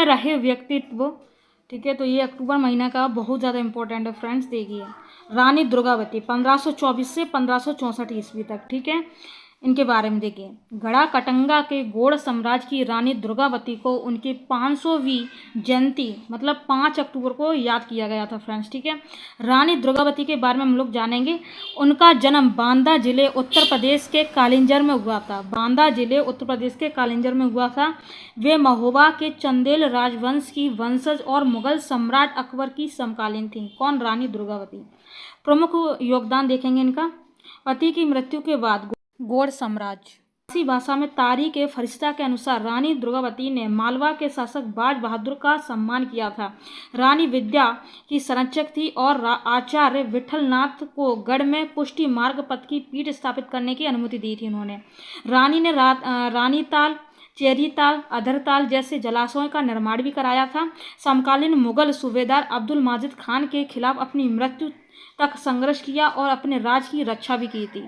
रहे व्यक्तित्व। ठीक है, तो ये अक्टूबर महीना का बहुत ज़्यादा इंपॉर्टेंट है फ्रेंड्स। देखिए, रानी दुर्गावती 1524 से 1564 ईस्वी तक। ठीक है, इनके बारे में देखिए। गढ़ा कटंगा के गौड़ साम्राज्य की रानी दुर्गावती को उनकी 500वीं जयंती मतलब 5 अक्टूबर को याद किया गया था फ्रेंड्स। ठीक है, रानी दुर्गावती के बारे में हम लोग जानेंगे। उनका जन्म बांदा जिले उत्तर प्रदेश के कालिंजर में हुआ था। बांदा जिले उत्तर प्रदेश के कालिंजर में हुआ था। वे महोबा के चंदेल राजवंश की वंशज और मुगल सम्राट अकबर की समकालीन थी। कौन? रानी दुर्गावती। प्रमुख योगदान देखेंगे इनका। पति की मृत्यु के बाद गौड़ साम्राज्य। फारसी भाषा में तारीख ए फरिश्ता के अनुसार रानी दुर्गावती ने मालवा के शासक बाज बहादुर का सम्मान किया था। रानी विद्या की संरक्षक थी और आचार्य विठलनाथ को गढ़ में पुष्टि मार्ग पथ की पीठ स्थापित करने की अनुमति दी थी उन्होंने। रानी ने रानीताल, चेरीताल, अधरताल जैसे जलाशयों का निर्माण भी कराया था। समकालीन मुगल सूबेदार अब्दुल माजिद खान के खिलाफ अपनी मृत्यु तक संघर्ष किया और अपने राज की रक्षा भी की थी।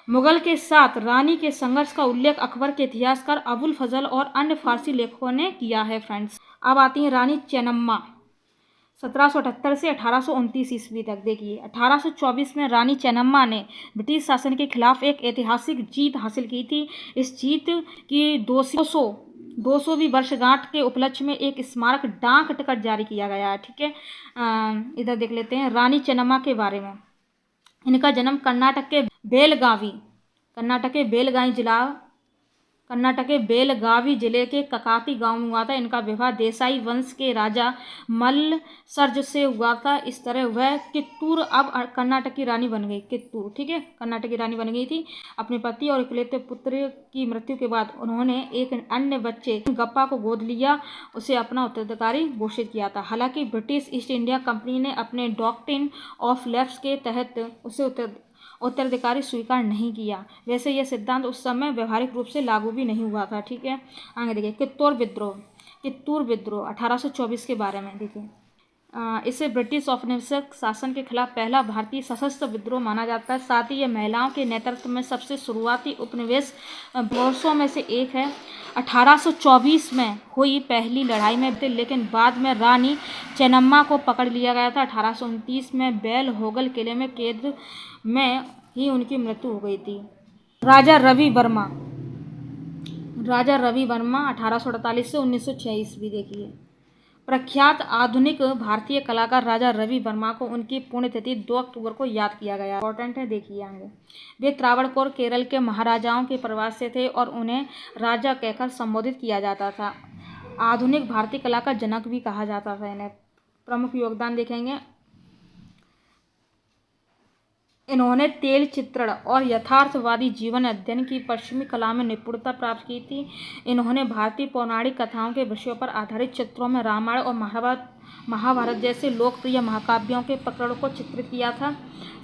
मुगल के साथ रानी के संघर्ष का उल्लेख अकबर के इतिहासकार अबुल फजल और अन्य फारसी लेखकों ने किया है फ्रेंड्स। अब आती है रानी चेन्नम्मा 1778 से 1829 ईस्वी तक। देखिए, 1824 में रानी चेन्नम्मा ने ब्रिटिश शासन के खिलाफ एक ऐतिहासिक जीत हासिल की थी। इस जीत की 200वीं वर्षगांठ के उपलक्ष्य में एक स्मारक डाक टिकट जारी किया गया है। ठीक है, इधर देख लेते हैं रानी चेन्नम्मा के बारे में। इनका जन्म कर्नाटक के बेलगावी जिले के ककाती गांव में हुआ था। इनका विवाह देसाई वंश के राजा मल्ल सर्ज से हुआ था। इस तरह वह कित्तूर, अब कर्नाटक की रानी बन गई। कित्तूर, ठीक है, कर्नाटक की रानी बन गई थी। अपने पति और इकलौते पुत्र की मृत्यु के बाद उन्होंने एक अन्य बच्चे गप्पा को गोद लिया, उसे अपना उत्तराधिकारी घोषित किया था। हालांकि ब्रिटिश ईस्ट इंडिया कंपनी ने अपने डॉक्ट्रिन ऑफ लैप्स के तहत उसे उत्तराधिकारी स्वीकार नहीं किया। वैसे यह सिद्धांत उस समय व्यवहारिक रूप से लागू भी नहीं हुआ था। ठीक है, आगे देखिए। कित्तूर विद्रोह 1824 के बारे में देखिए। इसे ब्रिटिश औपनिवेशिक शासन के खिलाफ पहला भारतीय सशस्त्र विद्रोह माना जाता है। साथ ही यह महिलाओं के नेतृत्व में सबसे शुरुआती उपनिवेश विद्रोहों में से एक है। 1824 में हुई पहली लड़ाई में लेकिन बाद में रानी चेन्नम्मा को पकड़ लिया गया था। 1829 में बेल होगल किले में कैद में ही उनकी मृत्यु हो गई थी। राजा रवि वर्मा 1848 से 1906 ईस्वी। देखिए, प्रख्यात आधुनिक भारतीय कलाकार राजा रवि वर्मा को उनकी पुण्यतिथि 2 अक्टूबर को याद किया गया। इंपॉर्टेंट है, देखिए आगे। वे त्रावणकोर केरल के महाराजाओं के परिवार से थे और उन्हें राजा कहकर संबोधित किया जाता था। आधुनिक भारतीय कला का जनक भी कहा जाता था इन्हें। प्रमुख योगदान देखेंगे। इन्होंने तेल चित्रण और यथार्थवादी जीवन अध्ययन की पश्चिमी कला में निपुणता प्राप्त की थी। इन्होंने भारतीय पौराणिक कथाओं के विषयों पर आधारित चित्रों में रामायण और महाभारत जैसे लोकप्रिय महाकाव्यों के प्रकरणों को चित्रित किया था।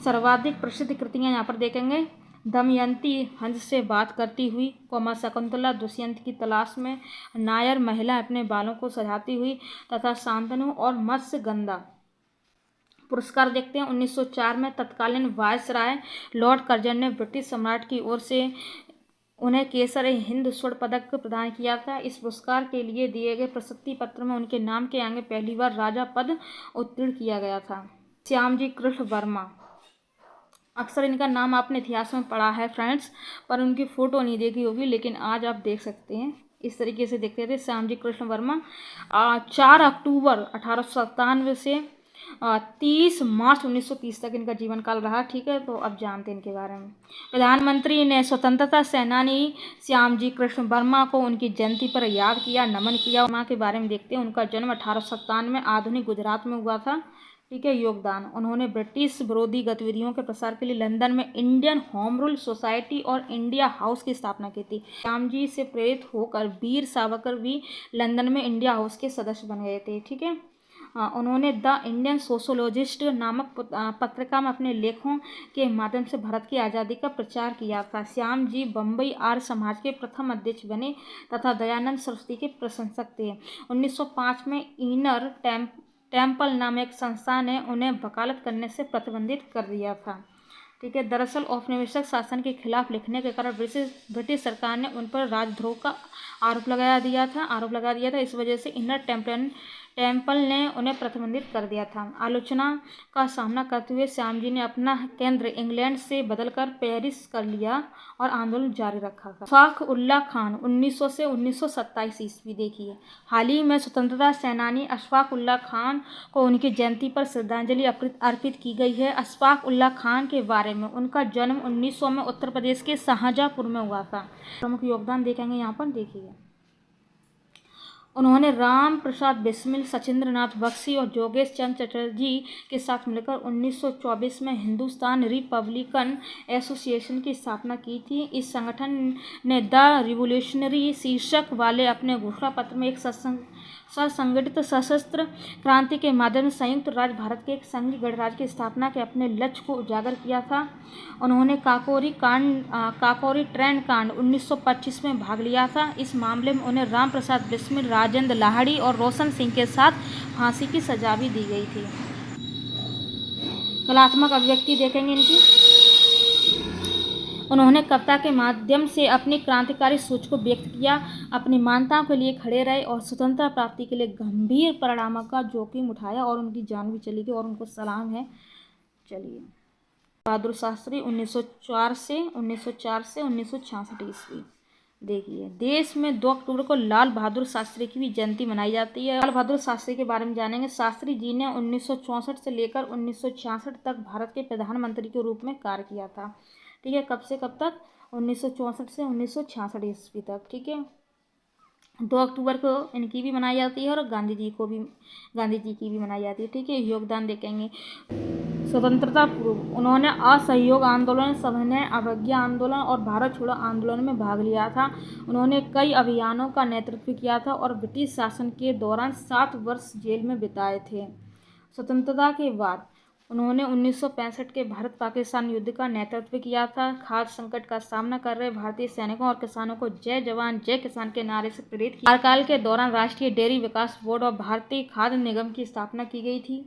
सर्वाधिक प्रसिद्ध कृतियाँ यहाँ पर देखेंगे। दमयंती हंस से बात करती हुई, शकुंतला दुष्यंत की तलाश में, नायर महिला अपने बालों को सजाती हुई तथा शांतनु और मत्स्यगंधा। पुरस्कार देखते हैं। 1904 में तत्कालीन वायसराय लॉर्ड कर्जन ने ब्रिटिश सम्राट की ओर से उन्हें केसर हिंद स्वर्ण पदक प्रदान किया था। इस पुरस्कार के लिए दिए गए प्रशस्ति पत्र में उनके नाम के आगे पहली बार राजा पद उत्तीर्ण किया गया था। श्यामजी कृष्ण वर्मा, अक्सर इनका नाम आपने इतिहास में पढ़ा है फ्रेंड्स, पर उनकी फ़ोटो नहीं देखी होगी, लेकिन आज आप देख सकते हैं। इस तरीके से देखते थे श्यामजी कृष्ण वर्मा। 4 अक्टूबर 1897 से 30 मार्च 1930 तक इनका जीवन काल रहा। ठीक है, तो अब जानते हैं इनके बारे में। प्रधानमंत्री ने स्वतंत्रता सेनानी श्यामजी कृष्ण वर्मा को उनकी जयंती पर याद किया, नमन किया। वर्मा के बारे में देखते हैं। उनका जन्म 1897 में आधुनिक गुजरात में हुआ था। ठीक है, योगदान। उन्होंने ब्रिटिश विरोधी गतिविधियों के प्रसार के लिए लंदन में इंडियन होम रूल सोसाइटी और इंडिया हाउस की स्थापना की थी। श्यामजी से प्रेरित होकर वीर सावरकर भी लंदन में इंडिया हाउस के सदस्य बन गए थे। ठीक है, उन्होंने द इंडियन सोशोलॉजिस्ट नामक पत्रिका में अपने लेखों के माध्यम से भारत की आज़ादी का प्रचार किया था। श्याम जी बम्बई आर्य समाज के प्रथम अध्यक्ष बने तथा दयानंद सरस्वती के प्रशंसक थे। 1905 में इनर टेम्पल नामक एक संस्था ने उन्हें वकालत करने से प्रतिबंधित कर दिया था। ठीक है। दरअसल औपनिवेशिक शासन के खिलाफ लिखने के कारण ब्रिटिश सरकार ने उन पर राजद्रोह का आरोप लगा दिया था। इस वजह से इनर टेम्पल ने उन्हें प्रतिबंधित कर दिया था। आलोचना का सामना करते हुए श्यामजी ने अपना केंद्र इंग्लैंड से बदलकर पेरिस कर लिया और आंदोलन जारी रखा था। अशफाक उल्लाह खान 1900 से 1927 ईस्वी। देखिए, हाल ही में स्वतंत्रता सेनानी अशफाक उल्लाह खान को उनकी जयंती पर श्रद्धांजलि अर्पित की गई है। अशफाक उल्लाह खान के बारे में, उनका जन्म 1900 में उत्तर प्रदेश के शाहजहाँपुर में हुआ था। प्रमुख योगदान देखेंगे यहाँ पर। देखिए, उन्होंने राम प्रसाद बिस्मिल, सचिंद्र नाथ बख्शी और जोगेश चंद्र चटर्जी के साथ मिलकर 1924 में हिंदुस्तान रिपब्लिकन एसोसिएशन की स्थापना की थी। इस संगठन ने द रिवोल्यूशनरी शीर्षक वाले अपने घोषणा पत्र में एक ससंगठित सशस्त्र क्रांति के माध्यम से संयुक्त राज्य भारत के एक संघीय गणराज्य की स्थापना के अपने लक्ष्य को उजागर किया था। उन्होंने काकोरी ट्रेन कांड 1925 में भाग लिया था। इस मामले में उन्हें राम प्रसाद बिस्मिल, राजेंद्र लाहिड़ी और रोशन सिंह के साथ फांसी की सजा भी दी गई थी। कलात्मक अभिव्यक्ति देखेंगे इनकी। उन्होंने कविता के माध्यम से अपनी क्रांतिकारी सोच को व्यक्त किया, अपनी मान्यताओं के लिए खड़े रहे और स्वतंत्रता प्राप्ति के लिए गंभीर परिणामों का जोखिम उठाया और उनकी जान भी चली गई और उनको सलाम है। चलिए, बहादुर शास्त्री 1904 से 1966 ईस्वी। देखिए, देश में 2 अक्टूबर को लाल बहादुर शास्त्री की भी जयंती मनाई जाती है। लाल बहादुर शास्त्री के बारे में जानेंगे। शास्त्री जी ने 1964 से लेकर 1966 तक भारत के प्रधानमंत्री के रूप में कार्य किया था। ठीक है, कब से कब तक? 1964 से 1966 ईस्वी तक। ठीक है, 2 अक्टूबर को इनकी भी मनाई जाती है और गांधी जी की भी मनाई जाती है। ठीक है, योगदान देखेंगे। स्वतंत्रता पूर्व उन्होंने असहयोग आंदोलन, सविनय अवज्ञा आंदोलन और भारत छोड़ो आंदोलन में भाग लिया था। उन्होंने कई अभियानों का नेतृत्व किया था और ब्रिटिश शासन के दौरान 7 वर्ष जेल में बिताए थे। स्वतंत्रता के बाद उन्होंने 1965 के भारत पाकिस्तान युद्ध का नेतृत्व किया था। खाद्य संकट का सामना कर रहे भारतीय सैनिकों और किसानों को जय जवान जय किसान के नारे से प्रेरित किया। कार्यकाल के दौरान राष्ट्रीय डेयरी विकास बोर्ड और भारतीय खाद्य निगम की स्थापना की गई थी।